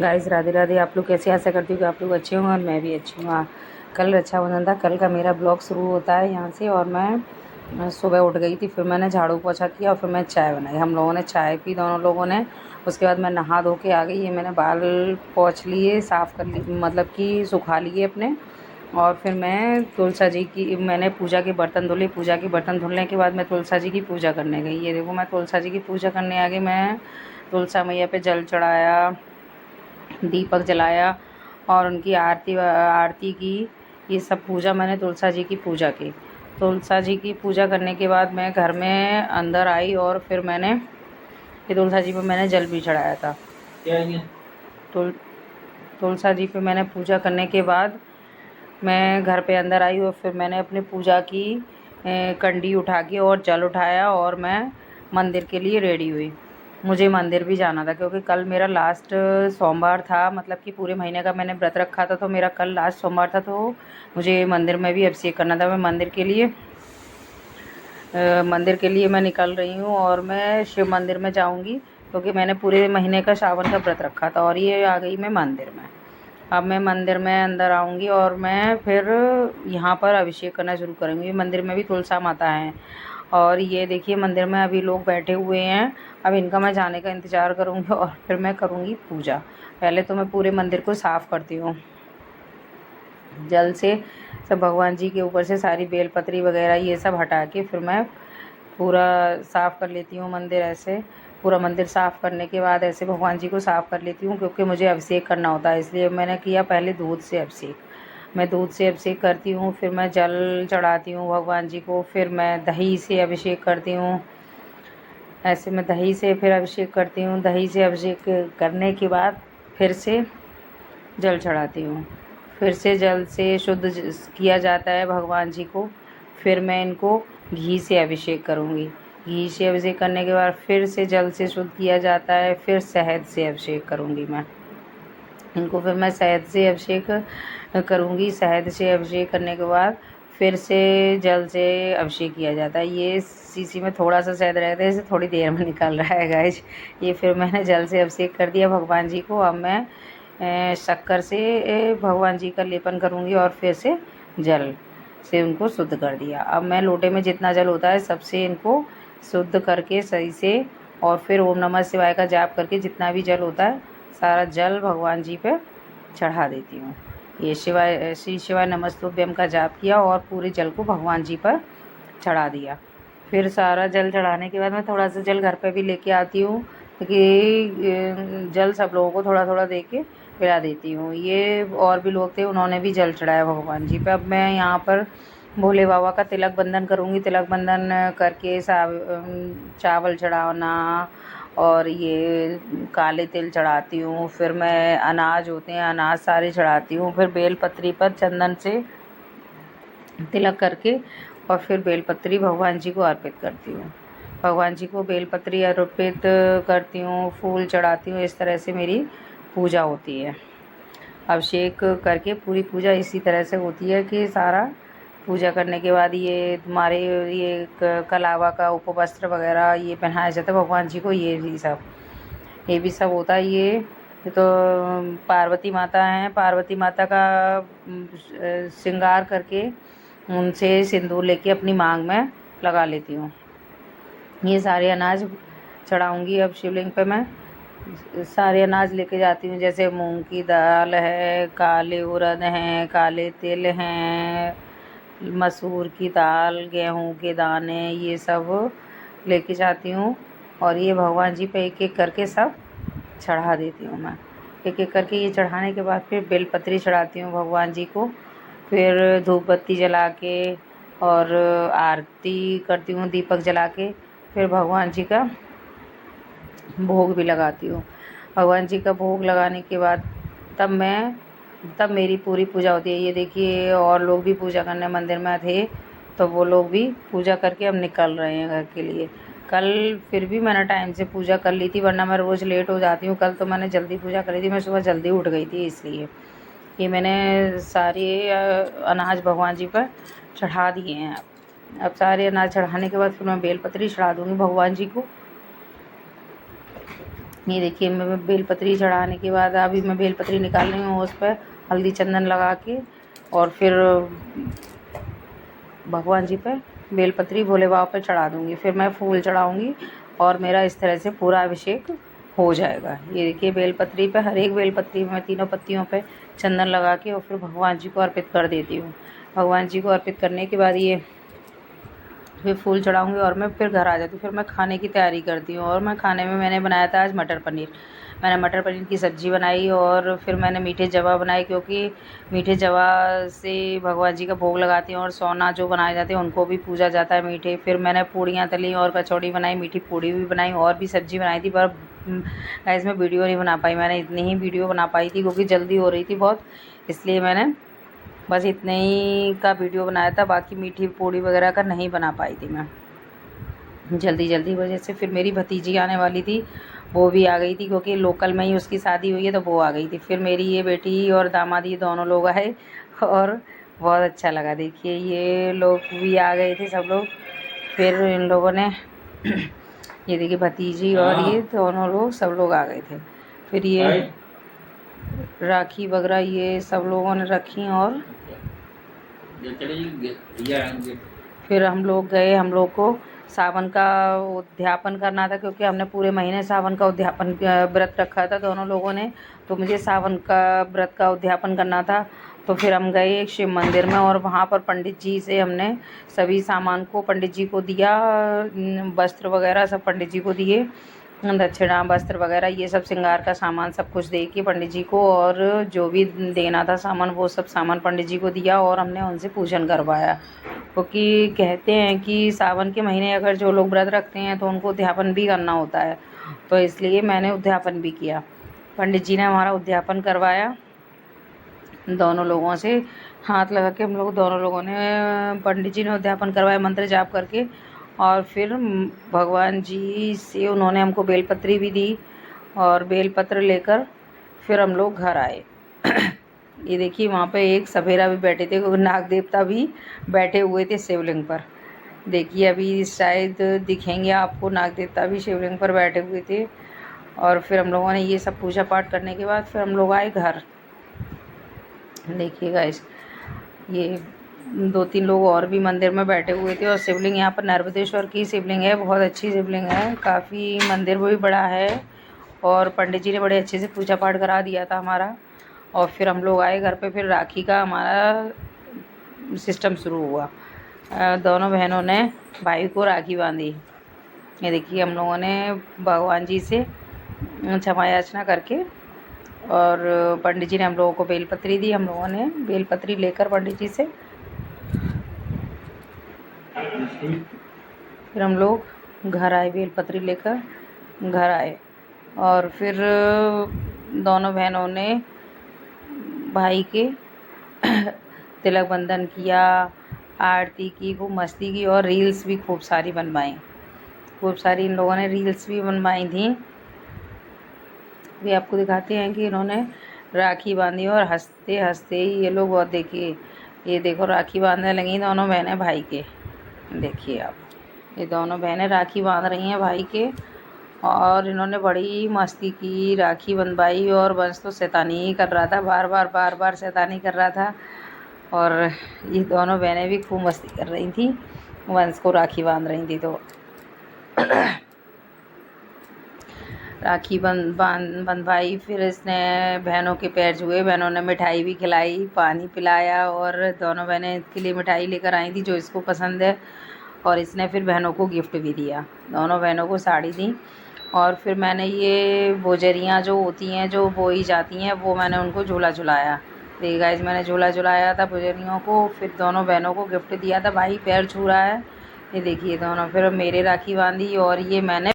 Guys Radhe Radhe. आप लोग कैसे? आशा करती हूँ कि आप लोग अच्छे होंगे और मैं भी अच्छी हूँ। कल रक्षाबंधन था। कल का मेरा ब्लॉग शुरू होता है यहाँ से। और मैं सुबह उठ गई थी, फिर मैंने झाड़ू पोछा किया और फिर मैं चाय बनाई। हम लोगों ने चाय पी, दोनों लोगों ने। उसके बाद मैं नहा धो के आ गई। ये मैंने बाल पोंछ लिए, साफ़ कर लिए, मतलब कि सुखा लिए अपने। और फिर मैं तुलसा जी की मैंने पूजा के बर्तन धुले। पूजा के बर्तन धुलने के बाद मैं तुलसा जी की पूजा करने गई। ये देखो, मैं तुलसा जी की पूजा करने आ गई। मैं तुलसा मैया पे जल चढ़ाया, दीपक जलाया और उनकी आरती की। ये सब पूजा मैंने तुलसा जी की पूजा की। तुलसा जी की पूजा करने के बाद मैं घर में अंदर आई और फिर मैंने ये तुलसा जी पे मैंने जल भी चढ़ाया था। तुल तुलसा जी पे मैंने पूजा करने के बाद मैं घर पे अंदर आई और फिर मैंने अपनी पूजा की कंडी उठा के और जल उठाया और मैं मंदिर के लिए रेडी हुई। मुझे मंदिर भी जाना था क्योंकि कल मेरा लास्ट सोमवार था, मतलब कि पूरे महीने का मैंने व्रत रखा था, तो मेरा कल लास्ट सोमवार था, तो मुझे मंदिर में भी अभिषेक करना था। मैं मंदिर के लिए मैं निकल रही हूँ और मैं शिव मंदिर में जाऊँगी क्योंकि मैंने पूरे महीने का सावन का व्रत रखा था। और ये आ गई मैं मंदिर में। अब मैं मंदिर में अंदर आऊँगी और मैं फिर यहाँ पर अभिषेक करना शुरू करूँगी। मंदिर में भी तुलसा माता हैं और ये देखिए मंदिर में अभी लोग बैठे हुए हैं। अब इनका मैं जाने का इंतज़ार करूँगी और फिर मैं करूँगी पूजा। पहले तो मैं पूरे मंदिर को साफ़ करती हूँ जल से। सब भगवान जी के ऊपर से सारी बेलपत्री वगैरह ये सब हटा के फिर मैं पूरा साफ़ कर लेती हूँ मंदिर। ऐसे पूरा मंदिर साफ़ करने के बाद ऐसे भगवान जी को साफ़ कर लेती हूँ क्योंकि मुझे अभिषेक करना होता है, इसलिए मैंने किया पहले दूध से अभिषेक। मैं दूध से अभिषेक करती हूँ, फिर मैं जल चढ़ाती हूँ भगवान जी को, फिर मैं दही से अभिषेक करती हूँ। ऐसे मैं दही से फिर अभिषेक करती हूँ। दही से अभिषेक करने के बाद फिर से जल चढ़ाती हूँ। फिर से जल से शुद्ध किया जाता है भगवान जी को। फिर मैं इनको घी से अभिषेक करूँगी। घी से अभिषेक करने के बाद फिर से जल से शुद्ध किया जाता है। फिर शहद से अभिषेक करूँगी मैं इनको। फिर मैं शहद से अभिषेक करूँगी। शहद से अभिषेक करने के बाद फिर से जल से अभिषेक किया जाता है। ये शीशी में थोड़ा सा शहद रहता है, इसे थोड़ी देर में निकल रहा है गाइस। ये फिर मैंने जल से अभिषेक कर दिया भगवान जी को। अब मैं शक्कर से भगवान जी का लेपन करूँगी और फिर से जल से उनको शुद्ध कर दिया। अब मैं लोटे में जितना जल होता है सबसे इनको शुद्ध करके सही से और फिर ओम नमः शिवाय का जाप करके जितना भी जल होता है सारा जल भगवान जी पे चढ़ा देती हूँ। ये श्री शिवाय नमस्तुभ्यम का जाप किया और पूरे जल को भगवान जी पर चढ़ा दिया। फिर सारा जल चढ़ाने के बाद मैं थोड़ा सा जल घर पे भी लेके आती हूँ कि जल सब लोगों को थोड़ा थोड़ा दे के पिला देती हूँ। ये और भी लोग थे, उन्होंने भी जल चढ़ाया भगवान जी पे। अब मैं यहाँ पर भोले बाबा का तिलक बंधन करूँगी। तिलक बंधन करके चावल चढ़ाना और ये काले तिल चढ़ाती हूँ। फिर मैं अनाज होते हैं, अनाज सारे चढ़ाती हूँ। फिर बेलपत्री पर चंदन से तिलक करके और फिर बेलपत्री भगवान जी को अर्पित करती हूँ। भगवान जी को बेलपत्री अर्पित करती हूँ, फूल चढ़ाती हूँ। इस तरह से मेरी पूजा होती है। अभिषेक करके पूरी पूजा इसी तरह से होती है कि सारा पूजा करने के बाद ये तुम्हारे ये कलावा का उपवस्त्र वगैरह ये पहनाया जाता है भगवान जी को। ये भी सब होता है। ये तो पार्वती माता हैं, पार्वती माता का श्रृंगार करके उनसे सिंदूर लेके अपनी मांग में लगा लेती हूँ। ये सारे अनाज चढ़ाऊँगी। अब शिवलिंग पे मैं सारे अनाज लेके जाती हूँ, जैसे मूंग की दाल है, काले उड़द हैं, काले तिल हैं, मसूर की दाल, गेहूं के दाने, ये सब लेके जाती हूँ। और ये भगवान जी पे एक एक करके सब चढ़ा देती हूँ मैं। एक एक करके ये चढ़ाने के बाद फिर बेलपत्री चढ़ाती हूँ भगवान जी को। फिर धूप बत्ती जला के और आरती करती हूँ दीपक जला के। फिर भगवान जी का भोग भी लगाती हूँ। भगवान जी का भोग लगाने के बाद तब मेरी पूरी पूजा होती है। ये देखिए और लोग भी पूजा करने मंदिर में थे, तो वो लोग भी पूजा करके अब निकल रहे हैं घर के लिए। कल फिर भी मैंने टाइम से पूजा कर ली थी, वरना मैं रोज़ लेट हो जाती हूँ। कल तो मैंने जल्दी पूजा करी थी, मैं सुबह जल्दी उठ गई थी, इसलिए ये मैंने सारे अनाज भगवान जी पर चढ़ा दिए हैं। अब सारे अनाज चढ़ाने के बाद फिर मैं बेलपत्री चढ़ा दूँगी भगवान जी को। ये देखिए मैं बेलपत्री चढ़ाने के बाद अभी मैं बेलपत्री निकाल रही हूँ, उस पर हल्दी चंदन लगा के और फिर भगवान जी पे बेलपत्री भोले बाबा पे चढ़ा दूँगी। फिर मैं फूल चढ़ाऊँगी और मेरा इस तरह से पूरा अभिषेक हो जाएगा। ये देखिए बेलपत्री पे, हर एक बेलपत्री में मैं तीनों पत्तियों पे चंदन लगा के और फिर भगवान जी को अर्पित कर देती हूँ। भगवान जी को अर्पित करने के बाद ये फिर फूल चढ़ाऊँगी और मैं फिर घर आ जाती हूँ। फिर मैं खाने की तैयारी करती हूँ और मैं खाने में मैंने बनाया था आज मटर पनीर। मैंने मटर पनीर की सब्ज़ी बनाई और फिर मैंने मीठे जवा बनाए, क्योंकि मीठे जवा से भगवान जी का भोग लगाती हूँ और सोना जो बनाए जाते हैं उनको भी पूजा जाता है मीठे। फिर मैंने पूड़ियाँ तली और कचौड़ी बनाई, मीठी पूड़ी भी बनाई और भी सब्ज़ी बनाई थी, पर गाइस मैं वीडियो नहीं बना पाई। मैंने इतनी ही वीडियो बना पाई थी क्योंकि जल्दी हो रही थी बहुत, इसलिए मैंने बस इतने ही का वीडियो बनाया था। बाकी मीठी पूड़ी वगैरह का नहीं बना पाई थी मैं, जल्दी वजह से। फिर मेरी भतीजी आने वाली थी, वो भी आ गई थी क्योंकि लोकल में ही उसकी शादी हुई है, तो वो आ गई थी। फिर मेरी ये बेटी और दामाद ये दोनों लोग आए और बहुत अच्छा लगा। देखिए ये लोग भी आ गए थे सब लोग। फिर इन लोगों ने ये देखिए भतीजी और ये दोनों लोग सब लोग आ गए थे। फिर ये राखी वगैरह ये सब लोगों ने रखी और फिर हम लोग गए। हम लोग को सावन का उद्यापन करना था क्योंकि हमने पूरे महीने सावन का उद्यापन व्रत रखा था दोनों लोगों ने, तो मुझे सावन का व्रत का उद्यापन करना था। तो फिर हम गए एक शिव मंदिर में और वहाँ पर पंडित जी से हमने सभी सामान को पंडित जी को दिया, वस्त्र वगैरह सब पंडित जी को दिए, दक्षिणा वस्त्र वगैरह ये सब श्रृंगार का सामान सब कुछ दे के पंडित जी को, और जो भी देना था सामान वो सब सामान पंडित जी को दिया और हमने उनसे पूजन करवाया। क्योंकि कहते हैं कि सावन के महीने अगर जो लोग व्रत रखते हैं तो उनको उद्यापन भी करना होता है, तो इसलिए मैंने उद्यापन भी किया। पंडित जी ने हमारा उद्यापन करवाया दोनों लोगों से, हाथ लगा के हम लोग दोनों लोगों ने, पंडित जी ने उद्यापन करवाया मंत्र जाप करके। और फिर भगवान जी से उन्होंने हमको बेलपत्री भी दी और बेलपत्र लेकर फिर हम लोग घर आए। ये देखिए वहाँ पे एक सपेरा भी बैठे थे, नाग देवता भी बैठे हुए थे शिवलिंग पर। देखिए अभी शायद दिखेंगे आपको, नाग देवता भी शिवलिंग पर बैठे हुए थे। और फिर हम लोगों ने ये सब पूजा पाठ करने के बाद फिर हम लोग आए घर। देखिए गाइस ये 2-3 लोग और भी मंदिर में बैठे हुए थे और शिवलिंग यहाँ पर नर्मदेश्वर की शिवलिंग है, बहुत अच्छी शिवलिंग है, काफ़ी मंदिर भी बड़ा है और पंडित जी ने बड़े अच्छे से पूजा पाठ करा दिया था हमारा। और फिर हम लोग आए घर पे, फिर राखी का हमारा सिस्टम शुरू हुआ। दोनों बहनों ने भाई को राखी बांधी। ये देखिए हम लोगों ने भगवान जी से क्षमा याचना करके और पंडित जी ने हम लोगों को बेलपत्री दी। हम लोगों ने बेलपत्री लेकर पंडित जी से फिर हम लोग घर आए, बेलपत्री लेकर घर आए। और फिर दोनों बहनों ने भाई के तिलक बंधन किया, आरती की, खूब मस्ती की और रील्स भी खूब सारी बनवाई। खूब सारी इन लोगों ने रील्स भी बनवाई थी। भी आपको दिखाते हैं कि इन्होंने राखी बांधी और हंसते हंसते ये लोग, बहुत देखिए ये देखो राखी बांधने लगी दोनों बहनें भाई के। देखिए आप, ये दोनों बहनें राखी बांध रही हैं भाई के और इन्होंने बड़ी मस्ती की, राखी बंधवाई। और वंश तो शैतानी ही कर रहा था, बार बार शैतानी कर रहा था। और ये दोनों बहनें भी खूब मस्ती कर रही थी, वंश को राखी बांध रही थी। तो राखी बंधवाई, फिर इसने बहनों के पैर छुए, बहनों ने मिठाई भी खिलाई, पानी पिलाया और दोनों बहनें इसके लिए मिठाई लेकर आई थी जो इसको पसंद है। और इसने फिर बहनों को गिफ्ट भी दिया, दोनों बहनों को साड़ी दी। और फिर मैंने ये बोजरियाँ जो होती हैं जो बोई जाती हैं वो मैंने उनको झूला झुलाया। देखिए गाइस मैंने झूला झुलाया था बोजरियों को, फिर दोनों बहनों को गिफ्ट दिया था। भाई पैर छू रहा है, ये देखिए दोनों। फिर मेरे राखी बांधी और ये मैंने